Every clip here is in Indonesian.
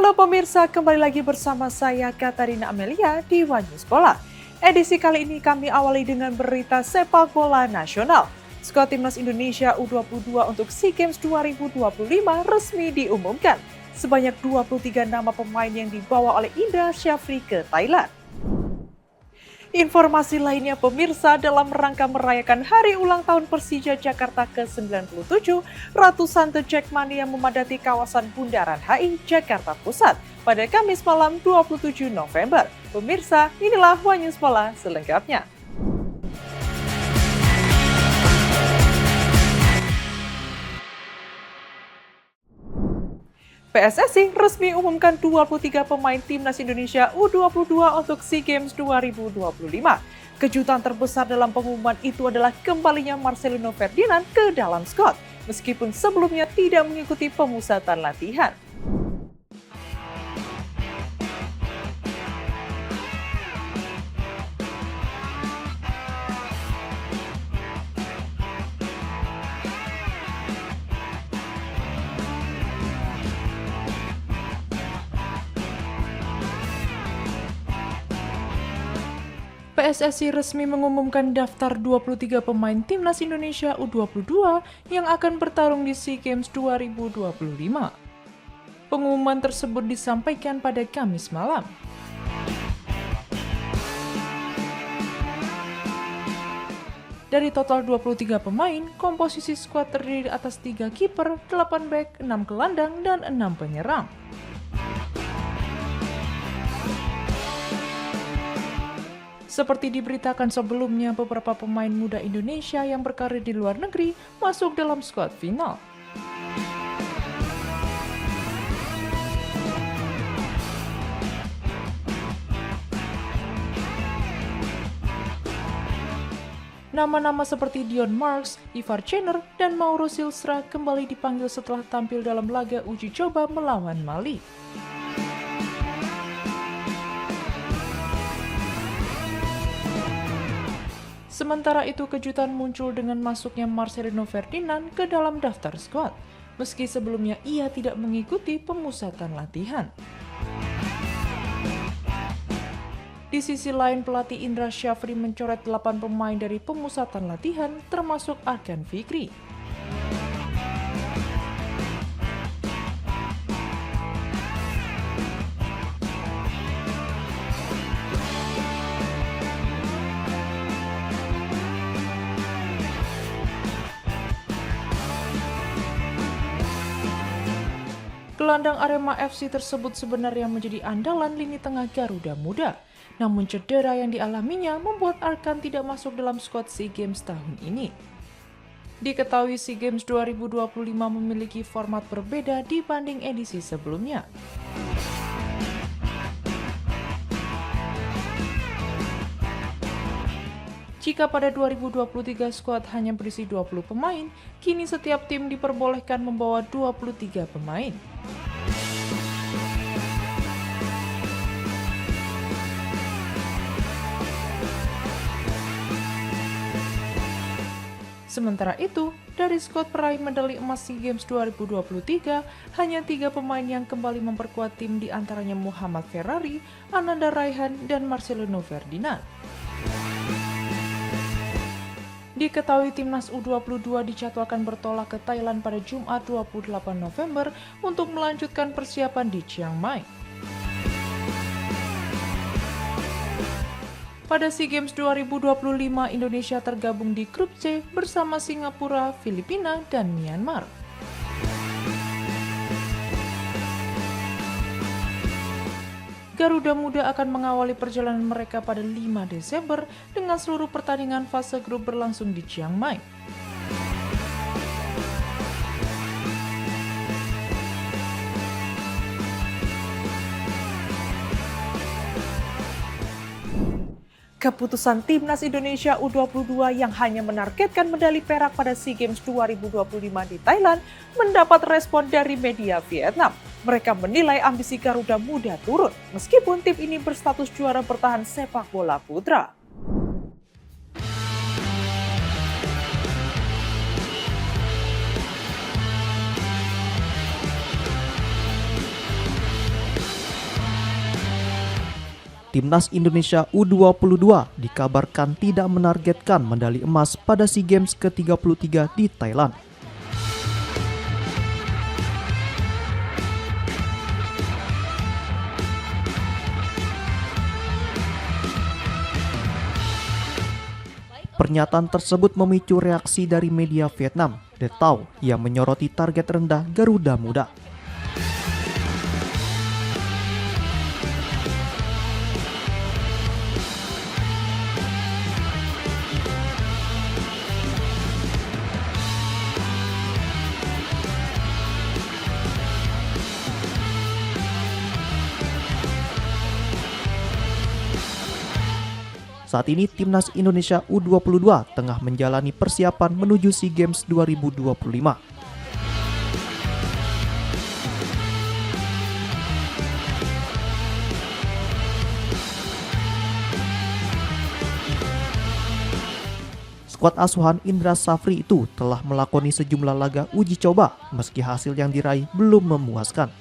Halo pemirsa, kembali lagi bersama saya Katarina Amelia di One News Bola. Edisi kali ini kami awali dengan berita sepak bola nasional. Skuad Timnas Indonesia U22 untuk SEA Games 2025 resmi diumumkan. Sebanyak 23 nama pemain yang dibawa oleh Indra Syafri ke Thailand. Informasi lainnya pemirsa, dalam rangka merayakan hari ulang tahun Persija Jakarta ke-97, ratusan The Jackmania memadati kawasan Bundaran HI, Jakarta Pusat pada Kamis malam 27 November. Pemirsa, inilah One News Bola selengkapnya. PSSI resmi umumkan 23 pemain Timnas Indonesia U22 untuk SEA Games 2025. Kejutan terbesar dalam pengumuman itu adalah kembalinya Marcelino Ferdinand ke dalam skuad, meskipun sebelumnya tidak mengikuti pemusatan latihan. PSSI resmi mengumumkan daftar 23 pemain Timnas Indonesia U22 yang akan bertarung di SEA Games 2025. Pengumuman tersebut disampaikan pada Kamis malam. Dari total 23 pemain, komposisi skuad terdiri atas 3 kiper, 8 bek, 6 gelandang, dan 6 penyerang. Seperti diberitakan sebelumnya, beberapa pemain muda Indonesia yang berkarir di luar negeri masuk dalam skuad final. Nama-nama seperti Dion Marks, Ivar Cener, dan Mauro Silstra kembali dipanggil setelah tampil dalam laga uji coba melawan Mali. Sementara itu, kejutan muncul dengan masuknya Marcelino Ferdinand ke dalam daftar skuad, meski sebelumnya ia tidak mengikuti pemusatan latihan. Di sisi lain, pelatih Indra Syafri mencoret 8 pemain dari pemusatan latihan, termasuk Arkan Fikri. Gelandang Arema FC tersebut sebenarnya menjadi andalan lini tengah Garuda Muda. Namun cedera yang dialaminya membuat Arkan tidak masuk dalam skuad SEA Games tahun ini. Diketahui SEA Games 2025 memiliki format berbeda dibanding edisi sebelumnya. Jika pada 2023 skuad hanya berisi 20 pemain, kini setiap tim diperbolehkan membawa 23 pemain. Sementara itu, dari skuad peraih medali emas SEA Games 2023, hanya 3 pemain yang kembali memperkuat tim, di antaranya Muhammad Ferrari, Ananda Raihan, dan Marcelino Ferdinand. Diketahui Timnas U22 dijadwalkan bertolak ke Thailand pada Jumat 28 November untuk melanjutkan persiapan di Chiang Mai. Pada SEA Games 2025, Indonesia tergabung di grup C bersama Singapura, Filipina, dan Myanmar. Garuda Muda akan mengawali perjalanan mereka pada 5 Desember dengan seluruh pertandingan fase grup berlangsung di Chiang Mai. Keputusan Timnas Indonesia U22 yang hanya menargetkan medali perak pada SEA Games 2025 di Thailand mendapat respon dari media Vietnam. Mereka menilai ambisi Garuda Muda turun, meskipun tim ini berstatus juara bertahan sepak bola putra. Timnas Indonesia U22 dikabarkan tidak menargetkan medali emas pada SEA Games ke-33 di Thailand. Pernyataan tersebut memicu reaksi dari media Vietnam, The Tao, yang menyoroti target rendah Garuda Muda. Saat ini Timnas Indonesia U22 tengah menjalani persiapan menuju SEA Games 2025. Skuad asuhan Indra Safri itu telah melakoni sejumlah laga uji coba meski hasil yang diraih belum memuaskan.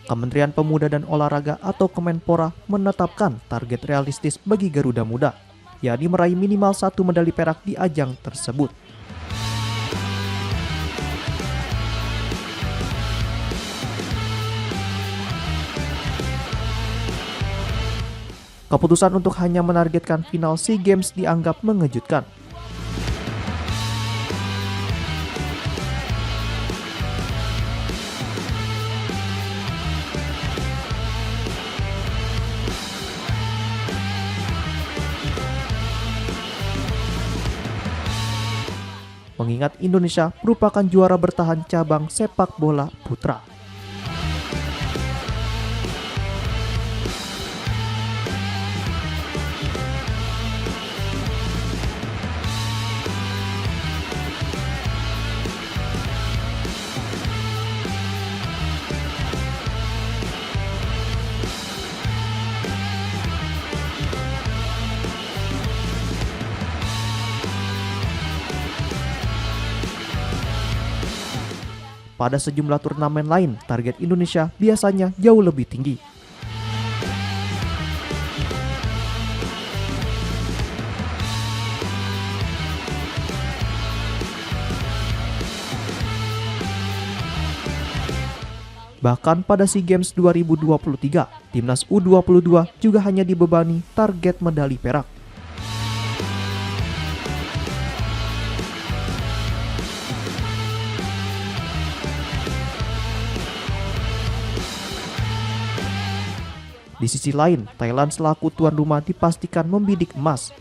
Kementerian Pemuda dan Olahraga atau Kemenpora menetapkan target realistis bagi Garuda Muda, yakni meraih minimal 1 medali perak di ajang tersebut. Keputusan untuk hanya menargetkan final SEA Games dianggap mengejutkan. Mengingat Indonesia merupakan juara bertahan cabang sepak bola putra. Pada sejumlah turnamen lain, target Indonesia biasanya jauh lebih tinggi. Bahkan pada SEA Games 2023, Timnas U22 juga hanya dibebani target medali perak. Di sisi lain, Thailand selaku tuan rumah dipastikan membidik emas.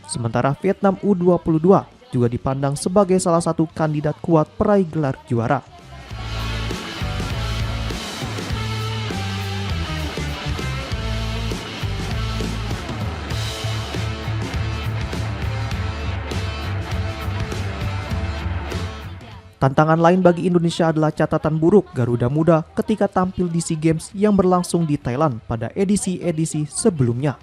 Sementara Vietnam U22 juga dipandang sebagai salah satu kandidat kuat peraih gelar juara. Tantangan lain bagi Indonesia adalah catatan buruk Garuda Muda ketika tampil di SEA Games yang berlangsung di Thailand pada edisi-edisi sebelumnya.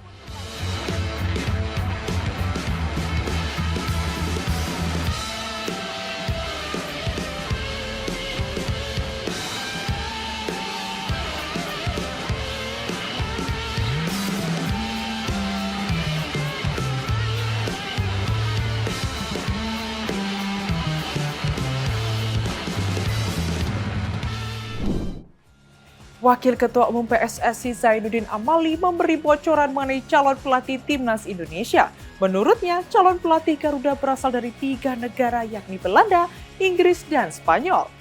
Wakil Ketua Umum PSSI Zainuddin Amali memberi bocoran mengenai calon pelatih Timnas Indonesia. Menurutnya, calon pelatih Garuda berasal dari 3 negara yakni Belanda, Inggris, dan Spanyol.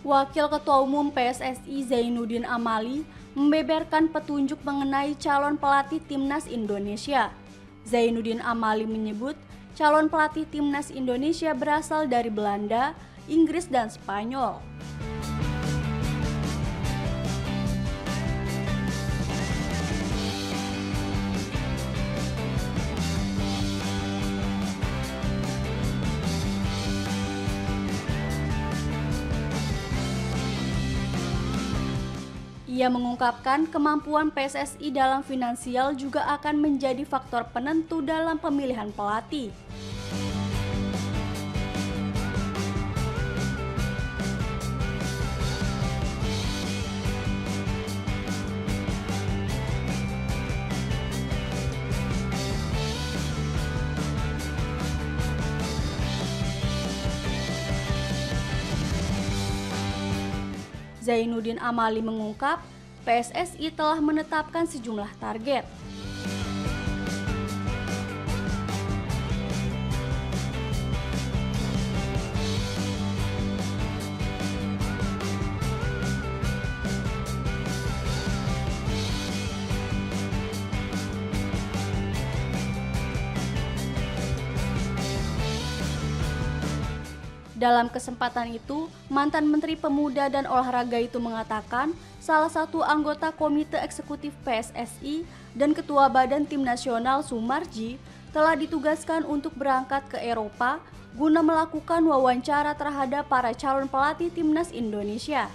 Wakil Ketua Umum PSSI Zainuddin Amali membeberkan petunjuk mengenai calon pelatih timnas Indonesia. Zainuddin Amali menyebut calon pelatih timnas Indonesia berasal dari Belanda, Inggris, dan Spanyol. Ia mengungkapkan kemampuan PSSI dalam finansial juga akan menjadi faktor penentu dalam pemilihan pelatih. Zainuddin Amali mengungkap, PSSI telah menetapkan sejumlah target. Dalam kesempatan itu, mantan Menteri Pemuda dan Olahraga itu mengatakan salah satu anggota Komite Eksekutif PSSI dan Ketua Badan Tim Nasional Sumarji telah ditugaskan untuk berangkat ke Eropa guna melakukan wawancara terhadap para calon pelatih timnas Indonesia.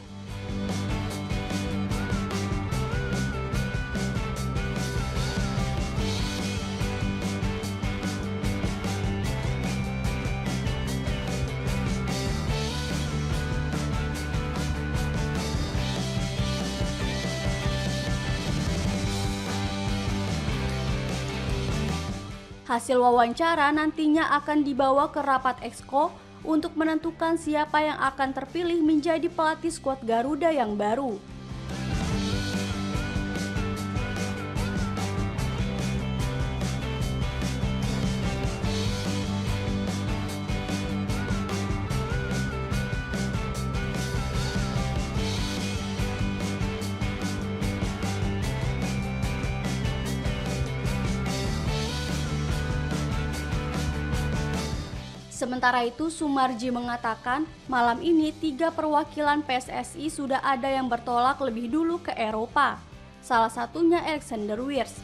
Hasil wawancara nantinya akan dibawa ke rapat Exco untuk menentukan siapa yang akan terpilih menjadi pelatih skuad Garuda yang baru. Sementara itu, Sumarji mengatakan malam ini 3 perwakilan PSSI sudah ada yang bertolak lebih dulu ke Eropa. Salah satunya Alexander Wiers.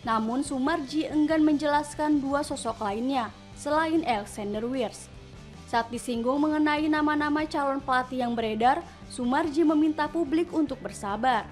Namun Sumarji enggan menjelaskan 2 sosok lainnya selain Alexander Wiers. Saat disinggung mengenai nama-nama calon pelatih yang beredar, Sumarji meminta publik untuk bersabar.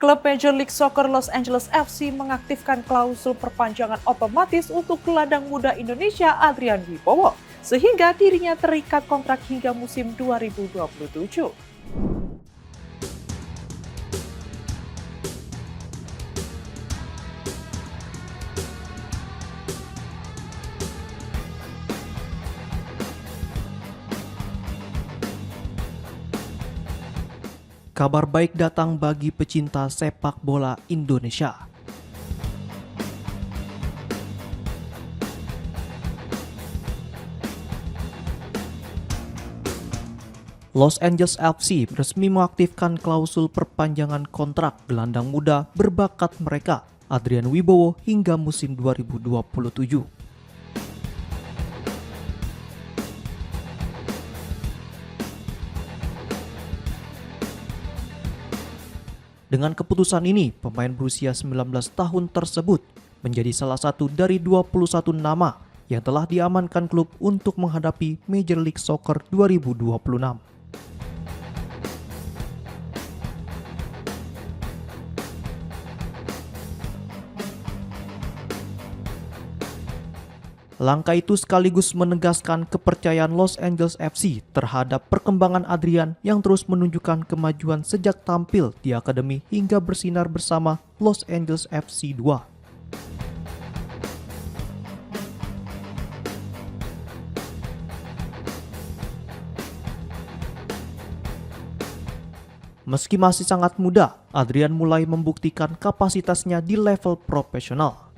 Klub Major League Soccer Los Angeles FC mengaktifkan klausul perpanjangan otomatis untuk gelandang muda Indonesia Adrian Wibowo, sehingga dirinya terikat kontrak hingga musim 2027. Kabar baik datang bagi pecinta sepak bola Indonesia. Los Angeles FC resmi mengaktifkan klausul perpanjangan kontrak gelandang muda berbakat mereka, Adrian Wibowo, hingga musim 2027. Dengan keputusan ini, pemain berusia 19 tahun tersebut menjadi salah satu dari 21 nama yang telah diamankan klub untuk menghadapi Major League Soccer 2026. Langkah itu sekaligus menegaskan kepercayaan Los Angeles FC terhadap perkembangan Adrian yang terus menunjukkan kemajuan sejak tampil di akademi hingga bersinar bersama Los Angeles FC 2. Meski masih sangat muda, Adrian mulai membuktikan kapasitasnya di level profesional.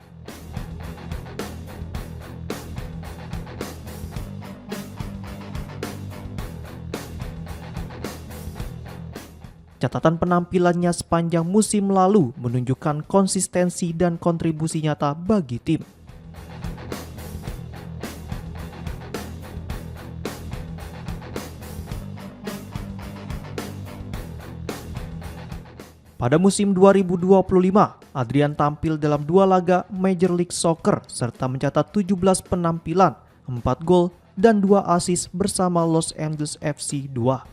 Catatan penampilannya sepanjang musim lalu menunjukkan konsistensi dan kontribusi nyata bagi tim. Pada musim 2025, Adrian tampil dalam 2 laga Major League Soccer serta mencatat 17 penampilan, 4 gol, dan 2 assist bersama Los Angeles FC 2.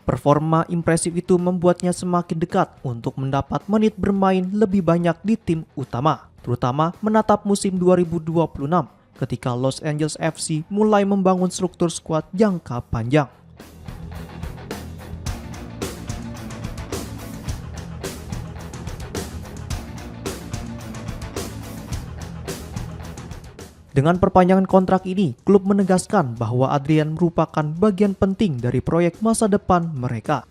Performa impresif itu membuatnya semakin dekat untuk mendapat menit bermain lebih banyak di tim utama, terutama menatap musim 2026 ketika Los Angeles FC mulai membangun struktur skuad jangka panjang. Dengan perpanjangan kontrak ini, klub menegaskan bahwa Adrian merupakan bagian penting dari proyek masa depan mereka.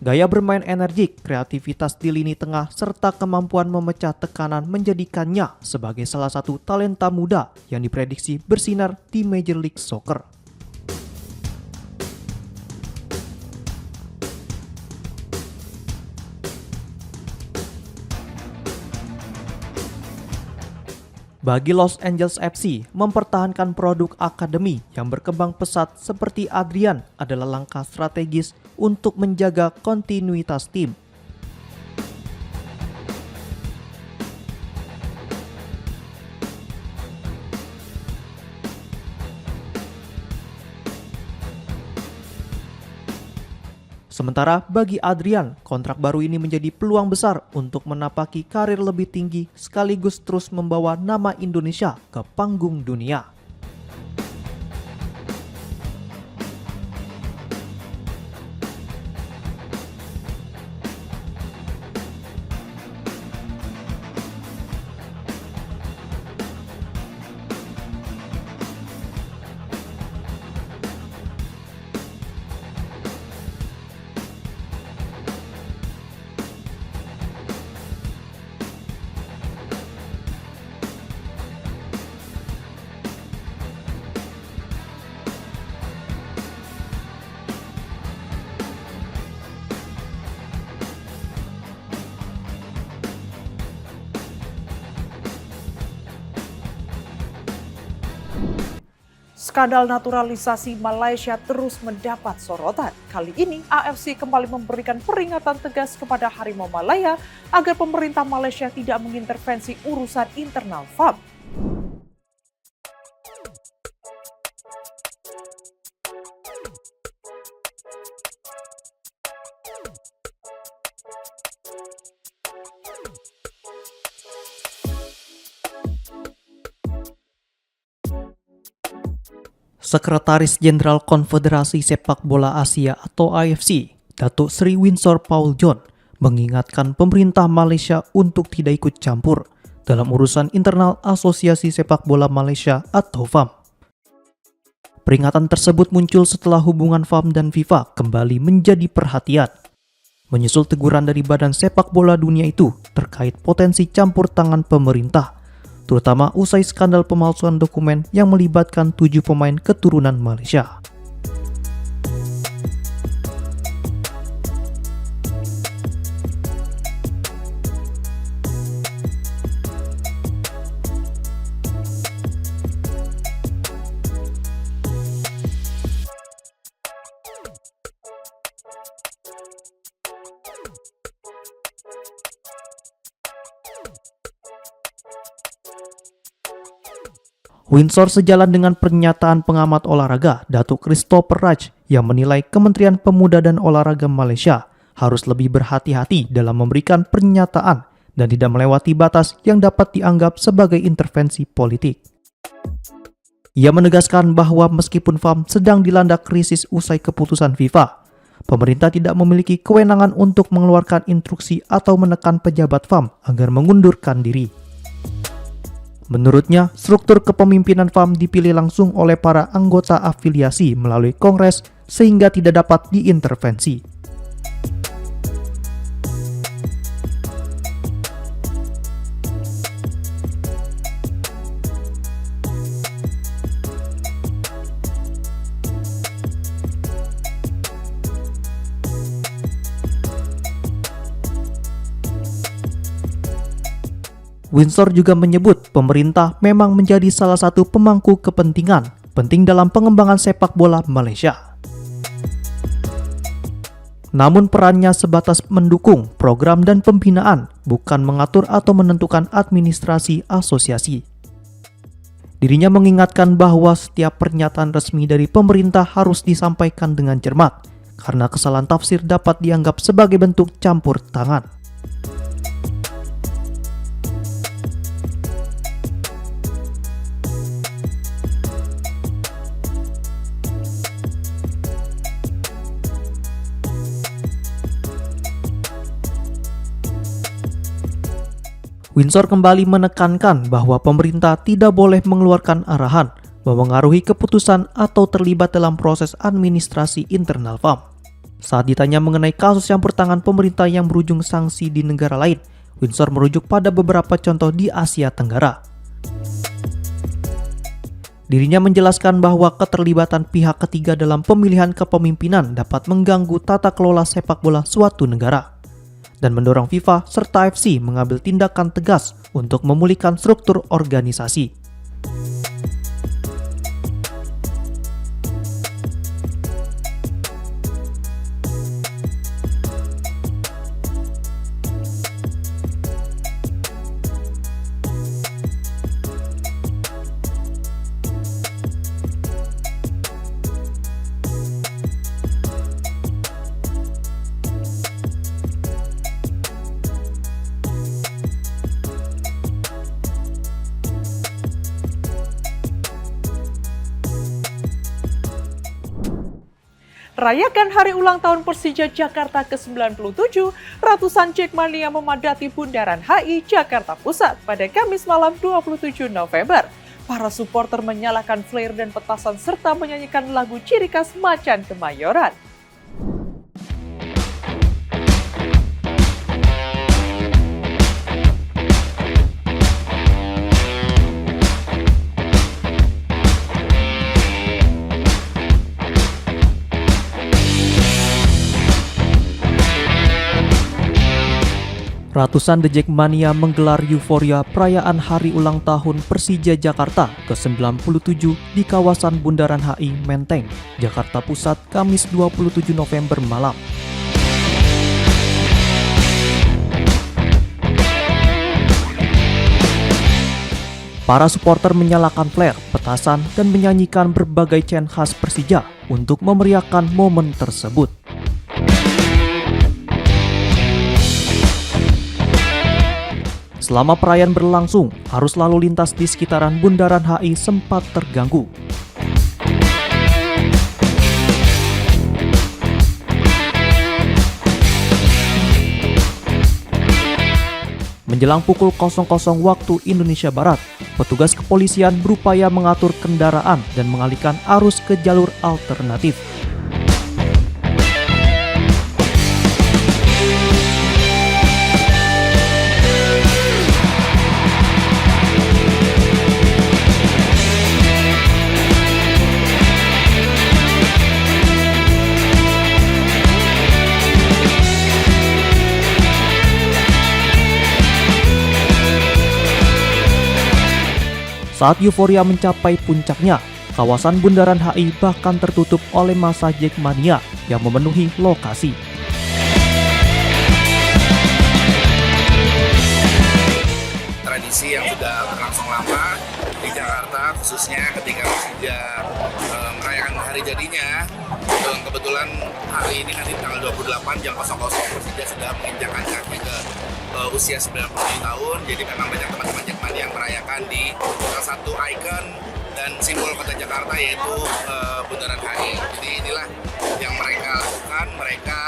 Gaya bermain energik, kreativitas di lini tengah, serta kemampuan memecah tekanan menjadikannya sebagai salah satu talenta muda yang diprediksi bersinar di Major League Soccer. Bagi Los Angeles FC, mempertahankan produk akademi yang berkembang pesat seperti Adrian adalah langkah strategis untuk menjaga kontinuitas tim. Sementara bagi Adrian, kontrak baru ini menjadi peluang besar untuk menapaki karir lebih tinggi sekaligus terus membawa nama Indonesia ke panggung dunia. Skandal naturalisasi Malaysia terus mendapat sorotan. Kali ini AFC kembali memberikan peringatan tegas kepada Harimau Malaya agar pemerintah Malaysia tidak mengintervensi urusan internal FAM. Sekretaris Jenderal Konfederasi Sepak Bola Asia atau AFC, Datuk Seri Winsor Paul John, mengingatkan pemerintah Malaysia untuk tidak ikut campur dalam urusan internal Asosiasi Sepak Bola Malaysia atau FAM. Peringatan tersebut muncul setelah hubungan FAM dan FIFA kembali menjadi perhatian, menyusul teguran dari Badan Sepak Bola Dunia itu terkait potensi campur tangan pemerintah, terutama usai skandal pemalsuan dokumen yang melibatkan 7 pemain keturunan Malaysia. Windsor sejalan dengan pernyataan pengamat olahraga Datuk Christopher Raj yang menilai Kementerian Pemuda dan Olahraga Malaysia harus lebih berhati-hati dalam memberikan pernyataan dan tidak melewati batas yang dapat dianggap sebagai intervensi politik. Ia menegaskan bahwa meskipun FAM sedang dilanda krisis usai keputusan FIFA, pemerintah tidak memiliki kewenangan untuk mengeluarkan instruksi atau menekan pejabat FAM agar mengundurkan diri. Menurutnya, struktur kepemimpinan FAM dipilih langsung oleh para anggota afiliasi melalui kongres sehingga tidak dapat diintervensi. Windsor juga menyebut pemerintah memang menjadi salah satu pemangku kepentingan penting dalam pengembangan sepak bola Malaysia. Namun perannya sebatas mendukung program dan pembinaan, bukan mengatur atau menentukan administrasi asosiasi. Dirinya mengingatkan bahwa setiap pernyataan resmi dari pemerintah harus disampaikan dengan cermat, karena kesalahan tafsir dapat dianggap sebagai bentuk campur tangan. Windsor kembali menekankan bahwa pemerintah tidak boleh mengeluarkan arahan, memengaruhi keputusan atau terlibat dalam proses administrasi internal FAM. Saat ditanya mengenai kasus campur tangan pemerintah yang berujung sanksi di negara lain, Windsor merujuk pada beberapa contoh di Asia Tenggara. Dirinya menjelaskan bahwa keterlibatan pihak ketiga dalam pemilihan kepemimpinan dapat mengganggu tata kelola sepak bola suatu negara, dan mendorong FIFA serta AFC mengambil tindakan tegas untuk memulihkan struktur organisasi. Rayakan hari ulang tahun Persija Jakarta ke-97, ratusan Jackmania memadati Bundaran HI Jakarta Pusat pada Kamis malam 27 November. Para supporter menyalakan flare dan petasan serta menyanyikan lagu ciri khas Macan Kemayoran. Ratusan The Jackmania menggelar euforia perayaan hari ulang tahun Persija Jakarta ke-97 di kawasan Bundaran HI Menteng, Jakarta Pusat, Kamis 27 November malam. Para supporter menyalakan flare, petasan, dan menyanyikan berbagai chant khas Persija untuk memeriahkan momen tersebut. Selama perayaan berlangsung, arus lalu lintas di sekitaran Bundaran HI sempat terganggu. Menjelang pukul 00 waktu Indonesia Barat, petugas kepolisian berupaya mengatur kendaraan dan mengalihkan arus ke jalur alternatif. Saat euforia mencapai puncaknya, kawasan Bundaran HI bahkan tertutup oleh massa Jackmania yang memenuhi lokasi. Tradisi yang sudah berlangsung lama di Jakarta, khususnya ketika Persija merayakan hari jadinya. Kebetulan hari ini nanti tanggal 28 jam 00 Persija sudah menginjakkan kaki ke usia 97 tahun. Jadi memang banyak teman-teman Jackmania yang merayakan di salah satu ikon dan simbol kota Jakarta, yaitu Bundaran HI. Jadi inilah yang mereka lakukan. Mereka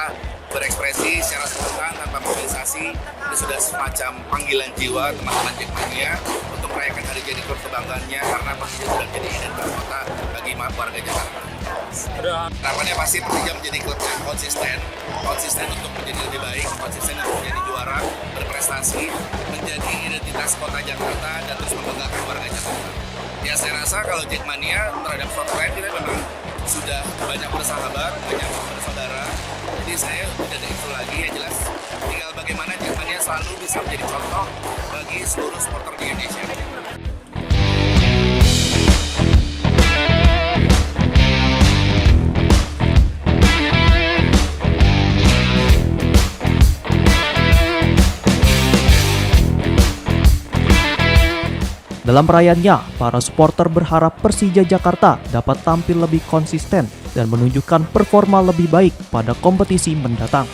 berekspresi secara spontan tanpa mobilisasi. Ini sudah semacam panggilan jiwa teman-teman Jackmania untuk merayakan hari jadi klub kebanggaannya, karena Persija sudah jadi identitas kota bagi warga Jakarta. Harapannya pasti Persija menjadi klub yang konsisten untuk menjadi lebih baik, konsisten untuk menjadi juara, berprestasi, menjadi identitas kota Jakarta dan terus membanggakan warga Jakarta. Ya, saya rasa kalau Jackmania terhadap suatu lain kita memang sudah banyak bersahabat, banyak bersaudara. Jadi saya tidak ada itu lagi, ya jelas tinggal bagaimana Jackmania selalu bisa menjadi contoh bagi seluruh supporter di Indonesia. Dalam perayaannya, para supporter berharap Persija Jakarta dapat tampil lebih konsisten dan menunjukkan performa lebih baik pada kompetisi mendatang.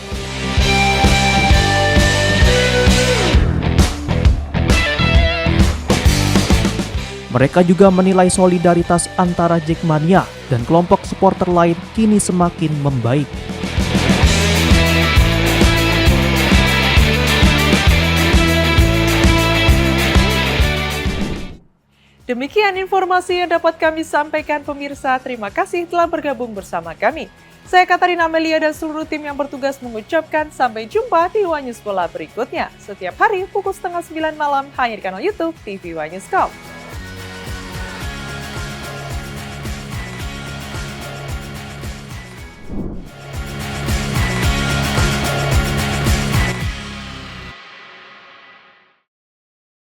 Mereka juga menilai solidaritas antara Jackmania dan kelompok supporter lain kini semakin membaik. Demikian informasi yang dapat kami sampaikan pemirsa. Terima kasih telah bergabung bersama kami. Saya Katarina Amelia dan seluruh tim yang bertugas mengucapkan sampai jumpa di One News Bola berikutnya. Setiap hari pukul 8:30 malam hanya di kanal YouTube TV One News.com.